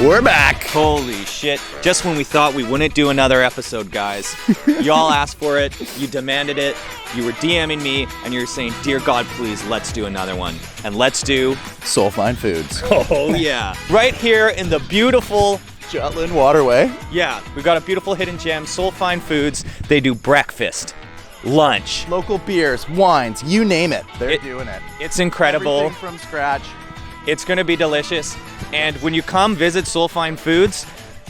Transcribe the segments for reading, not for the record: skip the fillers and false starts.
We're back. Holy shit. Just when we thought we wouldn't do another episode, guys. Y'all asked for it. You demanded it. You were DMing me, and you were saying, dear God, please, let's do another one. And let's do... Soul Fine Foods. Oh, yeah. Right here in the beautiful... Jutland Waterway. Yeah, we've got a beautiful hidden gem, Soul Fine Foods. They do breakfast, lunch. Local beers, wines, you name it. They're doing it. It's incredible. Everything from scratch. It's going to be delicious. And when you come visit Soul Fine Foods,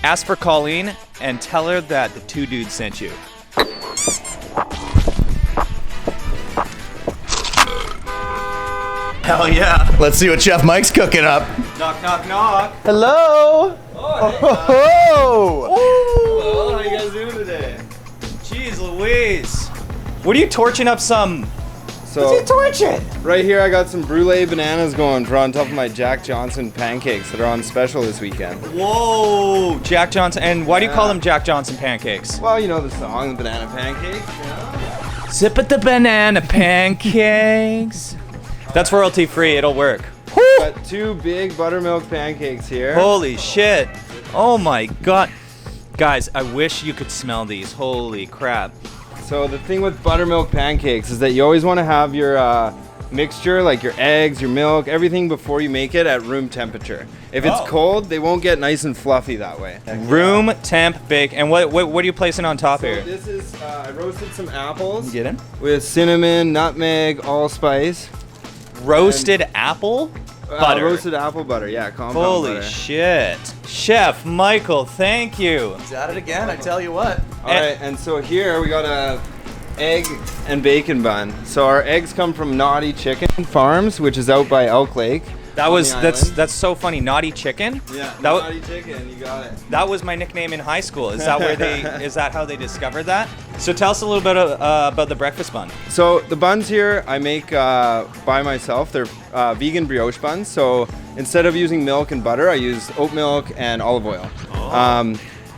ask for Colleen and tell her that the two dudes sent you. Hell yeah. Let's see what Chef Mike's cooking up. Knock, knock, knock. Hello. Oh, hello, how you guys doing today? Jeez Louise. What are you torching up some... So What's he torching? right here I got some brulee bananas going for on top of my Jack Johnson pancakes that are on special this weekend. Whoa, Jack Johnson. And why do you call them Jack Johnson pancakes? Well, you know the song, the banana pancakes. Yeah. Sip at the banana pancakes. That's royalty free, it'll work. Got two big buttermilk pancakes here. Holy shit. Oh my God. Guys, I wish you could smell these. Holy crap. So the thing with buttermilk pancakes is that you always want to have your mixture, like your eggs, your milk, everything before you make it at room temperature. If it's cold, they won't get nice and fluffy that way. Room temp bake. And what are you placing on top So here? this is, I roasted some apples Get in. with cinnamon, nutmeg, allspice. Roasted apple butter. Roasted apple butter, yeah, compound Holy butter. shit. Chef Michael, thank you. He's at it again, I tell you what. All right, and so here we got a egg and bacon bun. So our eggs come from Naughty Chicken Farms, which is out by Elk Lake. That's so funny. Naughty Chicken? Yeah, That Naughty Chicken, you got it. That was my nickname in high school. Is that how they discovered that? So tell us a little bit about the breakfast bun. So the buns here I make by myself. They're vegan brioche buns. So instead of using milk and butter, I use oat milk and olive oil.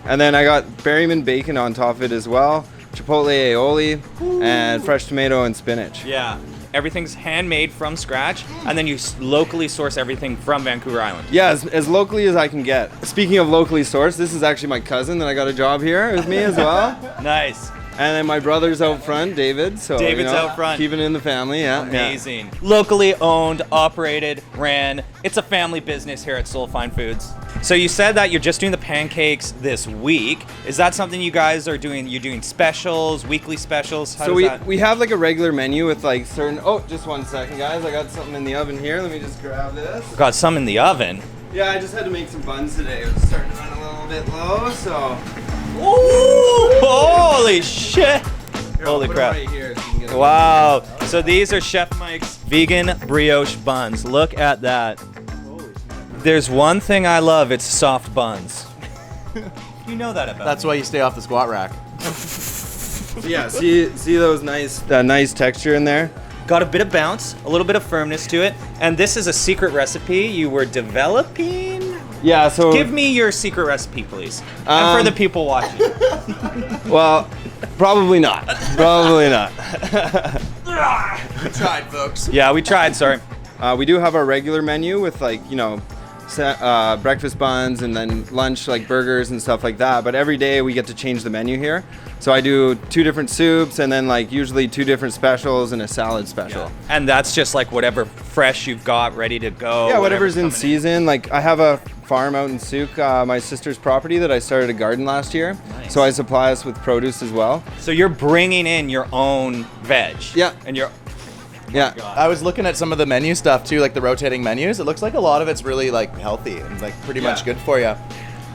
And then I got Berryman bacon on top of it as well, chipotle aioli, and fresh tomato and spinach. Yeah. Everything's handmade from scratch, and then you locally source everything from Vancouver Island. Yeah, as locally as I can get. Speaking of locally sourced, this is actually my cousin that I got a job here with me as well. Nice. And then my brother's out front, David. So David's out front. Keeping it in the family, yeah. Amazing. Yeah. Locally owned, operated, ran. It's a family business here at Soul Fine Foods. So you said that you're just doing the pancakes this week. Is that something you guys are doing? You're doing specials, weekly specials? How so does we have like a regular menu with like certain. Oh, just 1 second, guys. I got something in the oven here. Let me just grab this. Got some in the oven. Yeah, I just had to make some buns today. It was starting to run a little bit low, so. Ooh! Holy shit! Here, Holy I'll put crap. it right here so you can get a- Wow. So these are Chef Mike's vegan brioche buns. Look at that. There's one thing I love, it's soft buns. You know that about That's me. why you stay off the squat rack. Yeah, see those nice texture in there? Got a bit of bounce, a little bit of firmness to it. And this is a secret recipe you were developing? Yeah, so. Give me your secret recipe, please. And for the people watching. Well, probably not. Probably not. We tried, folks. Yeah, we tried, sorry. We do have our regular menu with like, you know, breakfast buns and then lunch like burgers and stuff like that. But every day we get to change the menu here. So I do 2 different soups and then like usually 2 different specials and a salad special. Yeah. And that's just like whatever fresh you've got ready to go. Yeah, whatever's in coming season. Like I have a farm out in Souk, my sister's property that I started a garden last year. Nice. So I supply us with produce as well. So you're bringing in your own veg. Yeah. And you're... Yeah. God. I was looking at some of the menu stuff too, like the rotating menus. It looks like a lot of it's really like healthy and like pretty much good for you.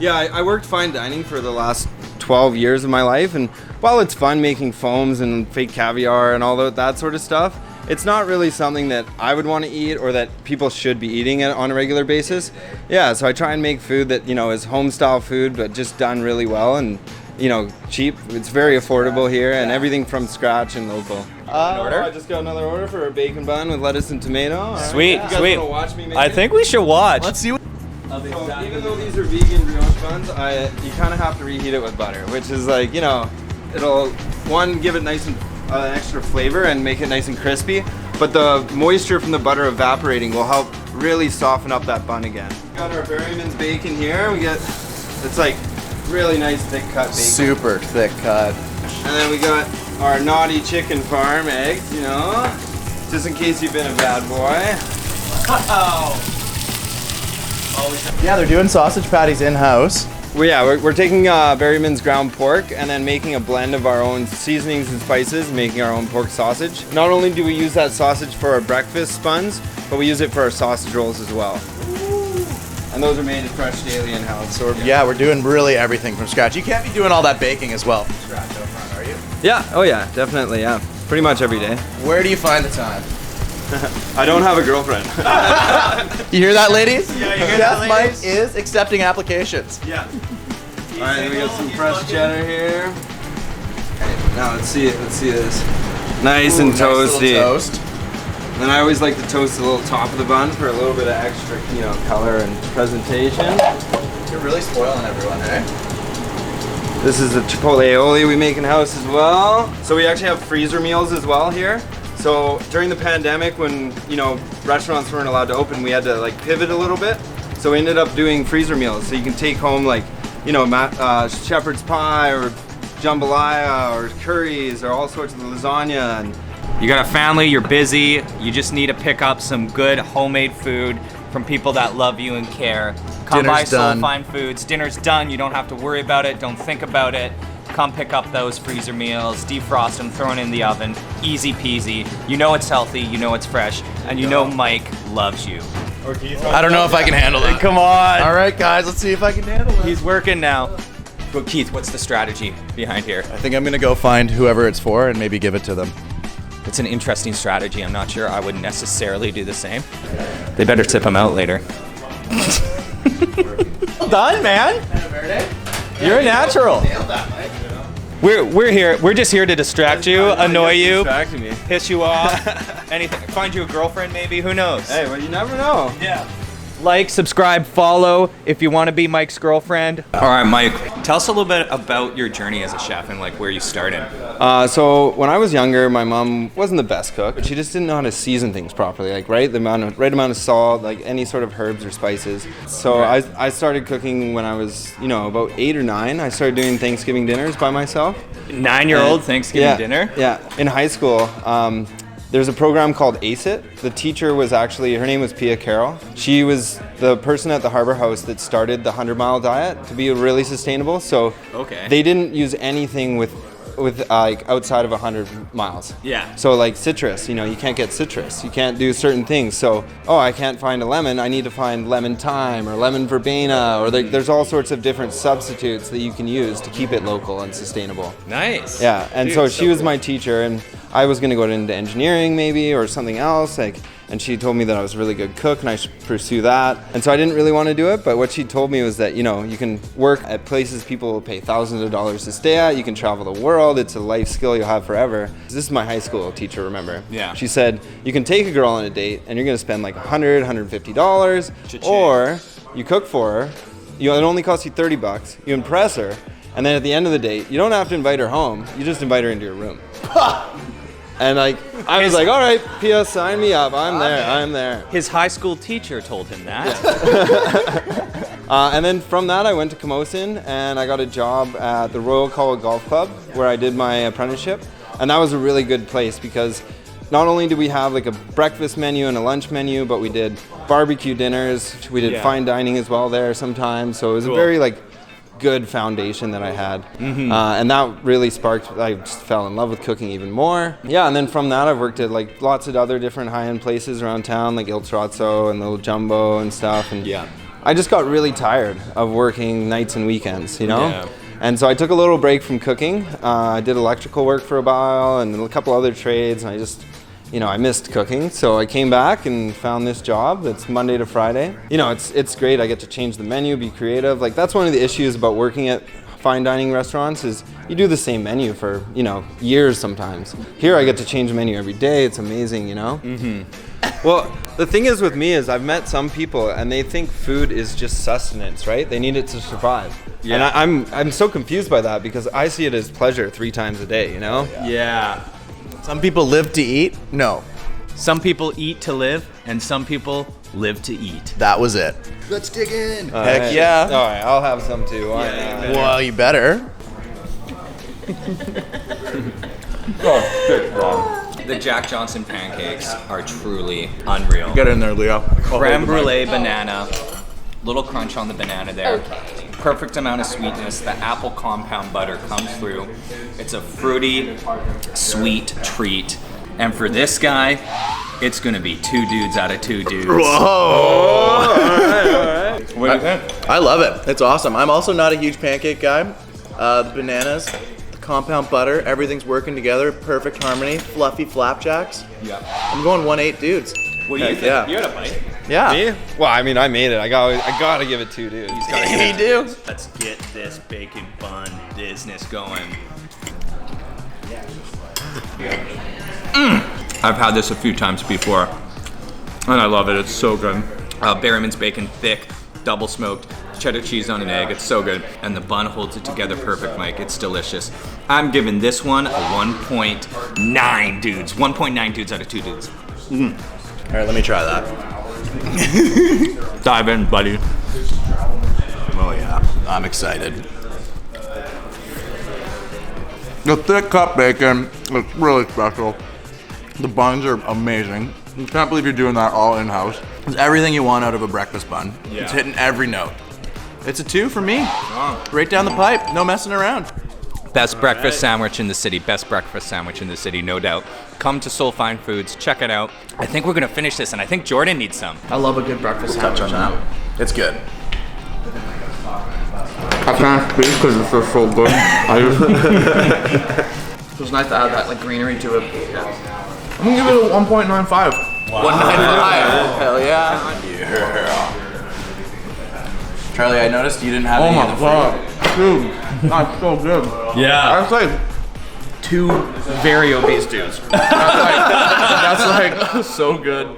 Yeah, I worked fine dining for the last 12 years of my life, and while it's fun making foams and fake caviar and all that sort of stuff, it's not really something that I would want to eat or that people should be eating it on a regular basis. Yeah, so I try and make food that, you know, is home style food but just done really well and, you know, cheap. It's very affordable here and everything from scratch and local. order? I just got another order for a bacon bun with lettuce and tomato. All right. Sweet, You guys sweet. wanna watch me make I it? think we should watch. Let's see what. So even though these are vegan brioche buns, you kind of have to reheat it with butter, which is like, you know, it'll, one, give it nice and extra flavor and make it nice and crispy, but the moisture from the butter evaporating will help really soften up that bun again. Got our Berryman's bacon here. It's like really nice thick cut bacon. Super thick cut. And then we got our naughty chicken farm eggs, you know, just in case you've been a bad boy. Yeah, they're doing sausage patties in-house. Well, yeah, we're taking Berryman's ground pork and then making a blend of our own seasonings and spices, making our own pork sausage. Not only do we use that sausage for our breakfast buns, but we use it for our sausage rolls as well. And those are made fresh daily in-house. So we're doing really everything from scratch. You can't be doing all that baking as well from scratch out front, are you? Yeah, oh yeah, definitely, yeah. Pretty much every day. Where do you find the time? I don't have a girlfriend. You hear that, ladies? Yeah, you hear Chef that, Mike ladies? is accepting applications. Yeah. All right, we got some fresh cheddar here. Okay, now let's see this. Nice and Nice little toasty. toast. And I always like to toast the little top of the bun for a little bit of extra, you know, color and presentation. You're really spoiling everyone, eh? This is the chipotle aioli we make in house as well. So we actually have freezer meals as well here. So during the pandemic, when you know restaurants weren't allowed to open, we had to like pivot a little bit. So we ended up doing freezer meals. So you can take home like, you know, shepherd's pie or jambalaya or curries or all sorts of lasagna. And You got a family, you're busy, you just need to pick up some good homemade food from people that love you and care. Come Dinner's by Soul done. Fine Foods. Dinner's done, you don't have to worry about it, don't think about it. Come pick up those freezer meals, defrost them, throw it in the oven, easy peasy. You know it's healthy, you know it's fresh, and you know Mike loves you. I don't know if I can handle that. Come on! All right, guys, let's see if I can handle it. He's working now. But Keith, what's the strategy behind here? I think I'm gonna go find whoever it's for and maybe give it to them. It's an interesting strategy. I'm not sure I would necessarily do the same. They better tip him out later. Well done, man. You're a natural. We're here. We're just here to distract you, annoy you, Distracting me. piss you off, anything. Find you a girlfriend, maybe. Who knows? Hey, well, you never know. Yeah. Like, subscribe, follow if you want to be Mike's girlfriend. All right, Mike. Tell us a little bit about your journey as a chef and like where you started. So when I was younger, my mom wasn't the best cook, but she just didn't know how to season things properly, like right amount of salt, like any sort of herbs or spices. So I started cooking when I was, you know, about 8 or 9. I started doing Thanksgiving dinners by myself. 9-year-old Thanksgiving dinner. Yeah, in high school. There's a program called Ace It. The teacher was actually, her name was Pia Carroll. She was the person at the Harbor House that started the 100-mile diet to be really sustainable. So they didn't use anything with like outside of 100 miles. Yeah. So like citrus, you know, you can't get citrus. You can't do certain things. So, oh, I can't find a lemon. I need to find lemon thyme or lemon verbena, or there's all sorts of different substitutes that you can use to keep it local and sustainable. Nice. Yeah, and Dude, so she was cool. my teacher, and I was gonna go into engineering maybe or something else, like, and she told me that I was a really good cook and I should pursue that. And so I didn't really want to do it, but what she told me was that, you know, you can work at places people will pay thousands of dollars to stay at, you can travel the world, it's a life skill you'll have forever. This is my high school teacher, remember? Yeah. She said, you can take a girl on a date and you're gonna spend like $100, $150, Cha-ching. or you cook for her, it only costs you $30, you impress her, and then at the end of the date, you don't have to invite her home, you just invite her into your room. And like, I was like, all right, Pia, sign me up. I'm there. His high school teacher told him that. And then from that, I went to Camosun and I got a job at the Royal Colwood Golf Club where I did my apprenticeship. And that was a really good place because not only did we have like a breakfast menu and a lunch menu, but we did barbecue dinners. We did fine dining as well there sometimes. So it was a very like good foundation that I had. And that really sparked, I just fell in love with cooking even more. Yeah, and then from that I've worked at like lots of other different high-end places around town, like Il Trozzo and Little Jumbo and stuff. And I just got really tired of working nights and weekends, you know? Yeah. And so I took a little break from cooking. I did electrical work for a while and a couple other trades, and I just, you know, I missed cooking. So I came back and found this job that's Monday to Friday. You know, it's great. I get to change the menu, be creative. Like, that's one of the issues about working at fine dining restaurants is you do the same menu for, you know, years sometimes. Here I get to change the menu every day. It's amazing, you know? Well, the thing is with me is I've met some people and they think food is just sustenance, right? They need it to survive. Yeah. And I'm so confused by that because I see it as pleasure 3 times a day, you know? Some people live to eat. No. Some people eat to live, and some people live to eat. That was it. Let's dig in. Heck All yeah. right, I'll have some too. Why Yeah, not? you Well, you better. The Jack Johnson pancakes are truly unreal. Get in there, Leah. Creme brulee banana, little crunch on the banana there. Perfect amount of sweetness. The apple compound butter comes through. It's a fruity, sweet treat. And for this guy, it's gonna be 2 dudes out of 2 dudes. Whoa. What do you think? I love it. It's awesome. I'm also not a huge pancake guy. The bananas, the compound butter, everything's working together. Perfect harmony. Fluffy flapjacks. Yeah. I'm going 1-8 dudes. What do you Heck think? yeah. You had a bite. Yeah. Me? Well, I mean, I made it. I gotta give it 2 dudes. You do. Let's get this bacon bun business going. I've had this a few times before, and I love it. It's so good. Berryman's bacon, thick, double smoked, cheddar cheese on an egg. It's so good, and the bun holds it together perfect, Mike. It's delicious. I'm giving this one a 1.9 dudes. 1.9 dudes out of 2 dudes. All right, let me try that. Dive in, buddy. Oh yeah, I'm excited. The thick cut bacon looks really special. The buns are amazing. I can't believe you're doing that all in-house. It's everything you want out of a breakfast bun. Yeah. It's hitting every note. It's a 2 for me. Right down the pipe, no messing around. Best breakfast sandwich in the city. Best breakfast sandwich in the city, no doubt. Come to Soul Fine Foods, check it out. I think we're gonna finish this, and I think Jordan needs some. I love a good breakfast sandwich. Touch on that. It's good. I can't speak because it's just so good. It was nice to add that like greenery to it. I'm gonna give it a 1.95. 195. Hell yeah. Charlie, I noticed you didn't have Oh any my of the god, dude, that's so good. Yeah. That's like 2 very obese dudes. That's like so good.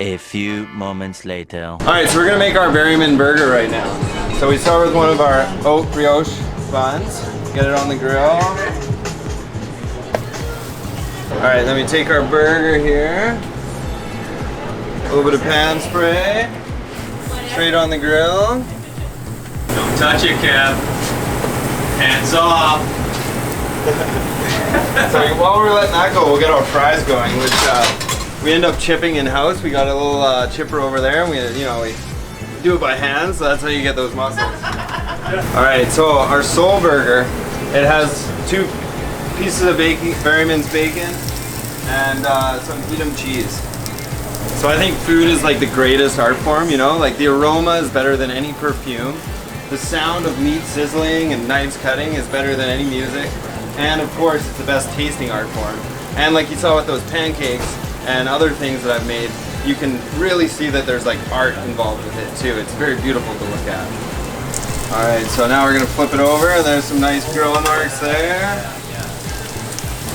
A few moments later. All right, so we're gonna make our Berryman burger right now. So we start with one of our oat brioche buns. Get it on the grill. All right, then we take our burger here. A little bit of pan spray. Straight on the grill. Don't touch it, Kev. Hands off. So while we're letting that go, we'll get our fries going, which we end up chipping in house. We got a little chipper over there, and we do it by hand, so that's how you get those muscles. All right, so our soul burger, it has 2 pieces of bacon, Berryman's bacon, and some Edam cheese. So I think food is like the greatest art form, like the aroma is better than any perfume. The sound of meat sizzling and knives cutting is better than any music. And of course, it's the best tasting art form. And like you saw with those pancakes and other things that I've made, you can really see that there's like art involved with it too. It's very beautiful to look at. All right, so now we're gonna flip it over, and there's some nice grill marks there.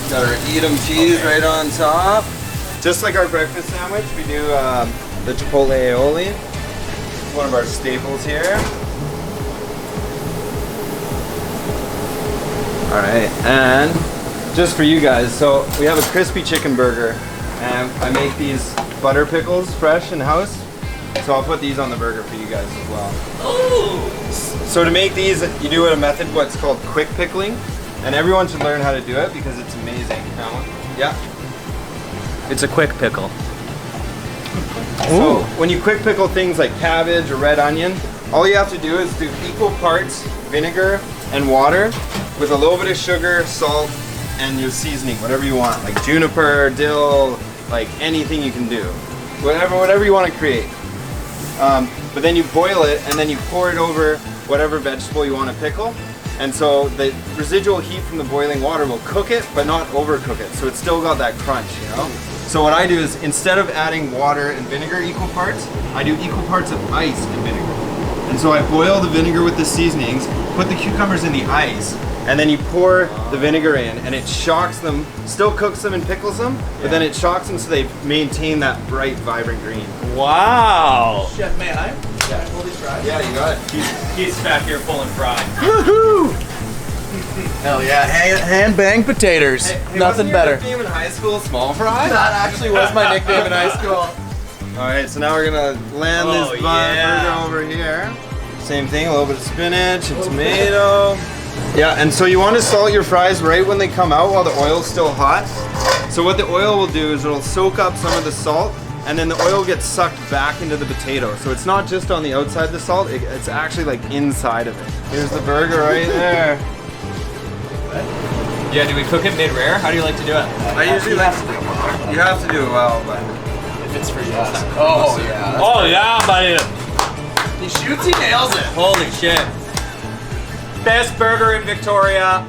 Got our Edam cheese right on top. Just like our breakfast sandwich, we do the chipotle aioli. It's one of our staples here. All right, and just for you guys, so we have a crispy chicken burger, and I make these butter pickles fresh in house. So I'll put these on the burger for you guys as well. Ooh. So to make these, you do a method what's called quick pickling, and everyone should learn how to do it because it's amazing. Yeah. It's a quick pickle. So when you quick pickle things like cabbage or red onion, all you have to do is do equal parts vinegar and water with a little bit of sugar, salt, and your seasoning, whatever you want, like juniper, dill, like anything you can do. Whatever you want to create. But then you boil it and then you pour it over whatever vegetable you want to pickle. And so the residual heat from the boiling water will cook it, but not overcook it. So it's still got that crunch, So what I do is instead of adding water and vinegar equal parts, I do equal parts of ice and vinegar. And so I boil the vinegar with the seasonings, put the cucumbers in the ice, and then you pour the vinegar in, and it shocks them, still cooks them and pickles them, but then it shocks them so they maintain that bright, vibrant green. Wow. Chef, may I? Yeah, pull these fries. Yeah, you got it. He's back here pulling fries. Woohoo! Hell yeah, hand bang potatoes. Nothing better. Nickname in high school, small fries? That actually was my nickname in high school. All right, so now we're gonna land Oh, this yeah. burger over here. Same thing, a little bit of spinach, a tomato. Yeah, and so you want to salt your fries right when they come out while the oil's still hot. So what the oil will do is it'll soak up some of the salt, and then the oil gets sucked back into the potato. So it's not just on the outside of the salt, it's actually like inside of it. Here's the burger right there. Yeah, do we cook it mid-rare? How do you like to do it? I usually like to do it. You have to do it well, but If it's for yes. Oh yeah. Oh yeah, buddy. He shoots, he nails it. Holy shit. Best burger in Victoria.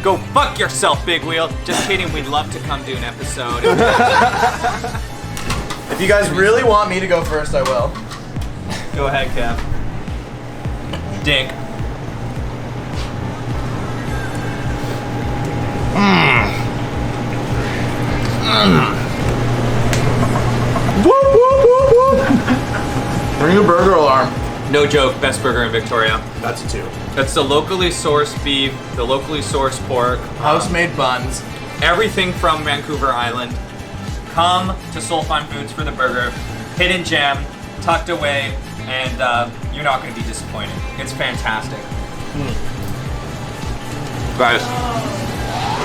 Go fuck yourself, Big Wheel. Just kidding, we'd love to come do an episode. If you guys really want me to go first, I will. Go ahead, Kev. Dink. Ring the burger alarm. No joke, best burger in Victoria. That's a 2. That's the locally sourced beef, the locally sourced pork, House-made buns. everything from Vancouver Island. Come to Soul Fine Foods for the burger. Hidden gem, tucked away, and you're not going to be disappointed. It's fantastic. Guys,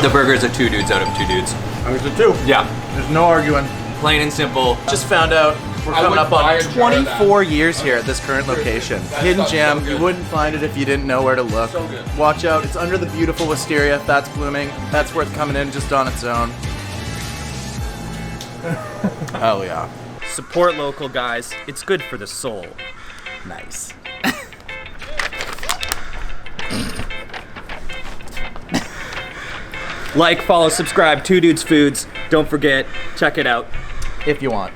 the burger is a 2 dudes out of 2 dudes. I was a 2. Yeah, There's no arguing. plain and simple. Just found out we're coming up on 24 years here at this current location. Hidden gem, you wouldn't find it if you didn't know where to look. Watch out, it's under the beautiful wisteria. If that's blooming, that's worth coming in just on its own. Hell yeah. Support local, guys. It's good for the soul. Nice. Like, follow, subscribe, 2 Dudes Foods. Don't forget, check it out. If you want.